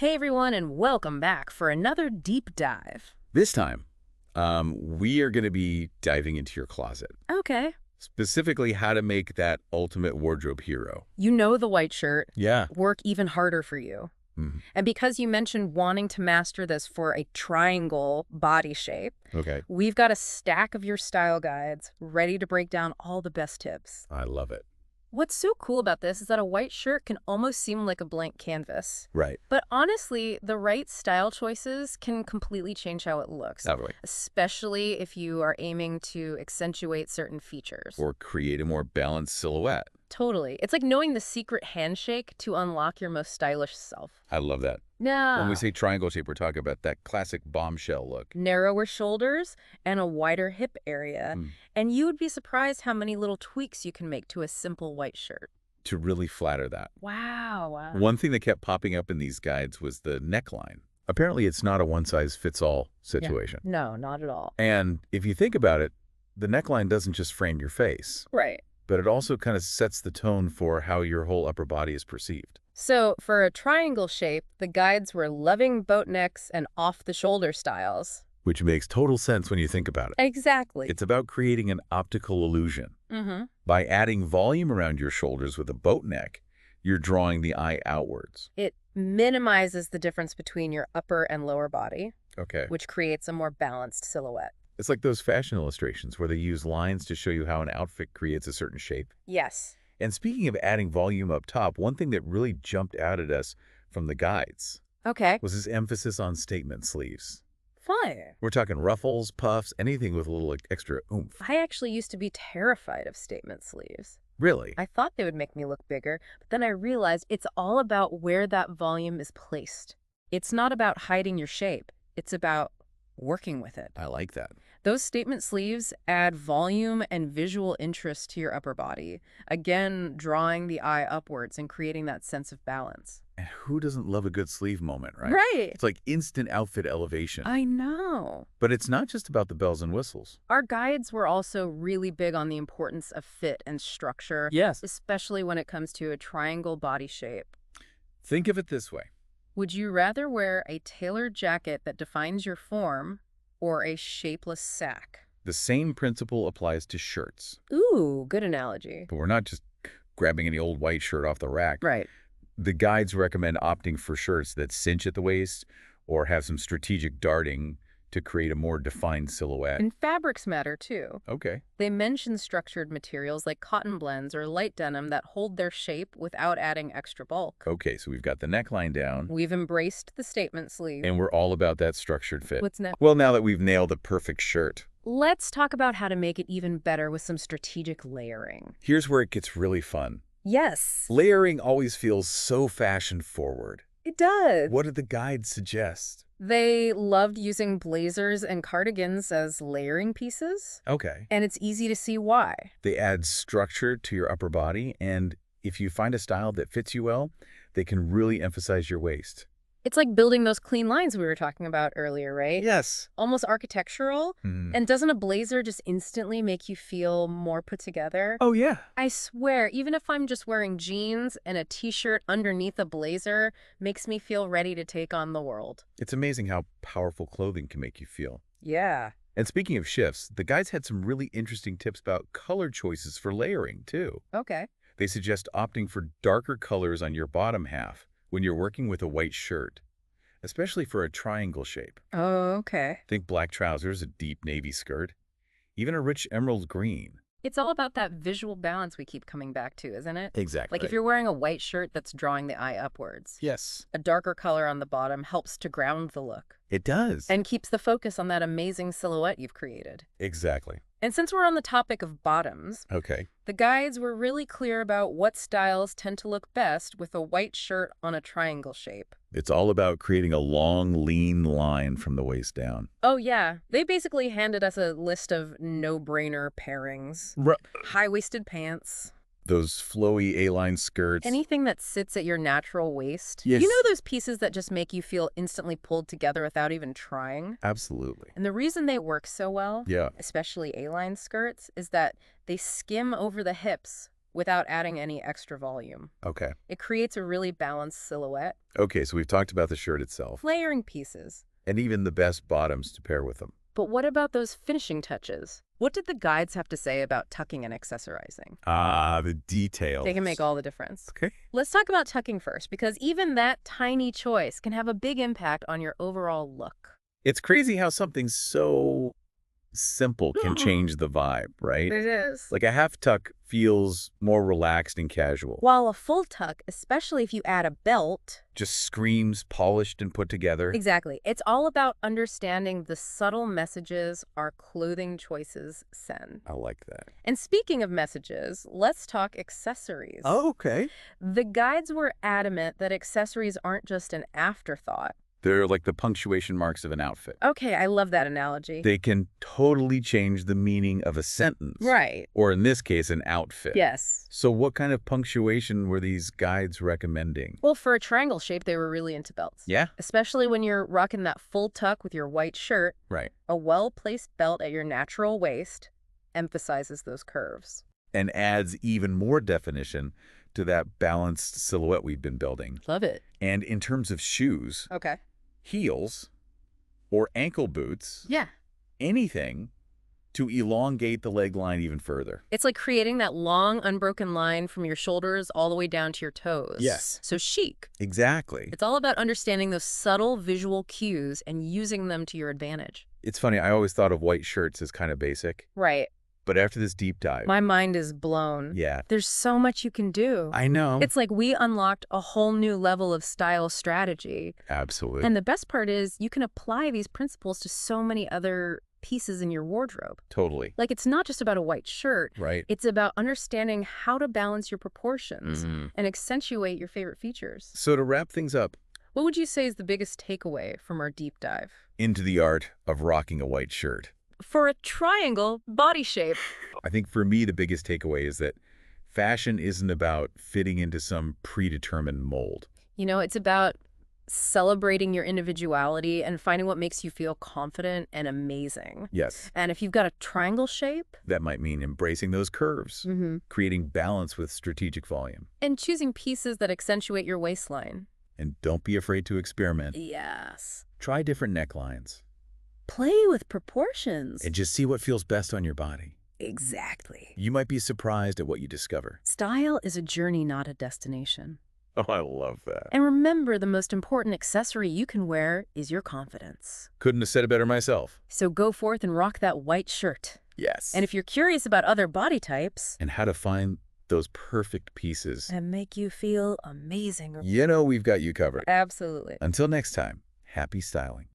Hey everyone, and welcome back for another deep dive. This time, we are going to be diving into your closet, Okay. specifically how to make that ultimate wardrobe hero. You know the white shirt Yeah. work even harder for you. Mhm. And because you mentioned wanting to master this for a triangle body shape, Okay. we've got a stack of your style guides ready to break down all the best tips. I love it. What's so cool about this is that a white shirt can almost seem like a blank canvas. Right. But honestly, the right style choices can completely change how it looks, Totally. especially if you are aiming to accentuate certain features. Or create a more balanced silhouette. Totally. It's like knowing the secret handshake to unlock your most stylish self. I love that. Yeah. When we say triangle shape, we're talking about that classic bombshell look. Narrower shoulders and a wider hip area. Mm. And you would be surprised how many little tweaks you can make to a simple white shirt. To really flatter that. Wow. One thing that kept popping up in these guides was the neckline. Apparently, it's not a one-size-fits-all situation. No, not at all. And if you think about it, the neckline doesn't just frame your face, Right. but it also kind of sets the tone for how your whole upper body is perceived. So for a triangle shape, the guides were loving boat necks and off-the-shoulder styles. Which makes total sense when you think about it. Exactly. It's about creating an optical illusion. Mm-hmm. By adding volume around your shoulders with a boat neck, you're drawing the eye outwards. It minimizes the difference between your upper and lower body, Okay. which creates a more balanced silhouette. It's like those fashion illustrations where they use lines to show you how an outfit creates a certain shape. Yes. And speaking of adding volume up top, one thing that really jumped out at us from the guides Okay. was this emphasis on statement sleeves. Fine. We're talking ruffles, puffs, anything with a little extra oomph. I actually used to be terrified of statement sleeves. Really? I thought they would make me look bigger, but then I realized it's all about where that volume is placed. It's not about hiding your shape. It's about working with it. I like that. Those statement sleeves add volume and visual interest to your upper body, again, drawing the eye upwards and creating that sense of balance. And who doesn't love a good sleeve moment, right? Right. It's like instant outfit elevation. I know. But it's not just about the bells and whistles. Our guides were also really big on the importance of fit and structure, Yes. especially when it comes to a triangle body shape. Think of it this way. Would you rather wear a tailored jacket that defines your form or a shapeless sack? The same principle applies to shirts. Ooh, good analogy. But we're not just grabbing any old white shirt off the rack. Right. The guides recommend opting for shirts that cinch at the waist or have some strategic darting to create a more defined silhouette. And fabrics matter too. Okay. They mention structured materials like cotton blends or light denim that hold their shape without adding extra bulk. Okay, so we've got the neckline down, We've embraced the statement sleeve. and we're all about that structured fit. What's next? Well, now that we've nailed the perfect shirt, Let's talk about how to make it even better with some strategic layering. here's where it gets really fun. Yes, Layering always feels so fashion-forward. it does. What did the guides suggest? They loved using blazers and cardigans as layering pieces, Okay. and it's easy to see why. They add structure to your upper body, and if you find a style that fits you well, they can really emphasize your waist. It's like building those clean lines we were talking about earlier, right? Yes. Almost architectural. And doesn't a blazer just instantly make you feel more put together? Oh, yeah. I swear, even if I'm just wearing jeans and a t-shirt underneath a blazer, makes me feel ready to take on the world. It's amazing how powerful clothing can make you feel. Yeah. And speaking of shifts, the guides had some really interesting tips about color choices for layering, too. Okay. They suggest opting for darker colors on your bottom half when you're working with a white shirt, especially for a triangle shape. Oh, okay. Think black trousers, a deep navy skirt, even a rich emerald green. It's all about that visual balance we keep coming back to, isn't it? Exactly. Like if you're wearing a white shirt that's drawing the eye upwards. Yes, A darker color on the bottom helps to ground the look it does. and keeps the focus on that amazing silhouette you've created. Exactly. And since we're on the topic of bottoms, Okay. the guides were really clear about what styles tend to look best with a white shirt on a triangle shape. It's all about creating a long, lean line from the waist down. Oh yeah, they basically handed us a list of no-brainer pairings. High-waisted pants. Those flowy A-line skirts. Anything that sits at your natural waist. Yes. You know those pieces that just make you feel instantly pulled together without even trying? Absolutely. And the reason they work so well, Yeah. especially A-line skirts, is that they skim over the hips without adding any extra volume. Okay. It creates a really balanced silhouette. Okay, so we've talked about the shirt itself, Layering pieces. and even the best bottoms to pair with them. But what about those finishing touches? What did the guides have to say about tucking and accessorizing? Ah, the details. They can make all the difference. Okay. Let's talk about tucking first, because even that tiny choice can have a big impact on your overall look. It's crazy how something so simple can change the vibe, right? It is. Like a half tuck feels more relaxed and casual. While a full tuck, especially if you add a belt, Just screams polished and put together. exactly, it's all about understanding the subtle messages our clothing choices send. I like that. And speaking of messages, let's talk accessories. Okay. The guides were adamant that accessories aren't just an afterthought. They're like the punctuation marks of an outfit. Okay, I love that analogy. They can totally change the meaning of a sentence. Right. Or in this case, an outfit. Yes. So what kind of punctuation were these guides recommending? Well, for a triangle shape, they were really into belts. Yeah? Especially when you're rocking that full tuck with your white shirt, Right. a well-placed belt at your natural waist emphasizes those curves. And adds even more definition to that balanced silhouette we've been building. Love it. And in terms of shoes, Okay. heels or ankle boots, Yeah. anything to elongate the leg line even further. It's like creating that long, unbroken line from your shoulders all the way down to your toes. Yes. So chic. Exactly. It's all about understanding those subtle visual cues and using them to your advantage. It's funny, I always thought of white shirts as kind of basic, Right. but after this deep dive, My mind is blown. yeah, There's so much you can do. I know. It's like we unlocked a whole new level of style strategy. Absolutely. And the best part is you can apply these principles to so many other pieces in your wardrobe. Totally. Like, it's not just about a white shirt. Right. It's about understanding how to balance your proportions Mhm. and accentuate your favorite features. So to wrap things up, What would you say is the biggest takeaway from our deep dive? into the art of rocking a white shirt. For a triangle body shape. I think for me, the biggest takeaway is that fashion isn't about fitting into some predetermined mold. You know, it's about celebrating your individuality and finding what makes you feel confident and amazing. Yes. And if you've got a triangle shape, That might mean embracing those curves, creating balance with strategic volume. and choosing pieces that accentuate your waistline. And don't be afraid to experiment. Yes. Try different necklines Play with proportions. and just see what feels best on your body. Exactly. You might be surprised at what you discover. Style is a journey, not a destination. Oh, I love that. And remember, the most important accessory you can wear is your confidence. Couldn't have said it better myself. So go forth and rock that white shirt. Yes. And if you're curious about other body types And how to find those perfect pieces, and make you feel amazing, you know we've got you covered. absolutely. Until next time, happy styling.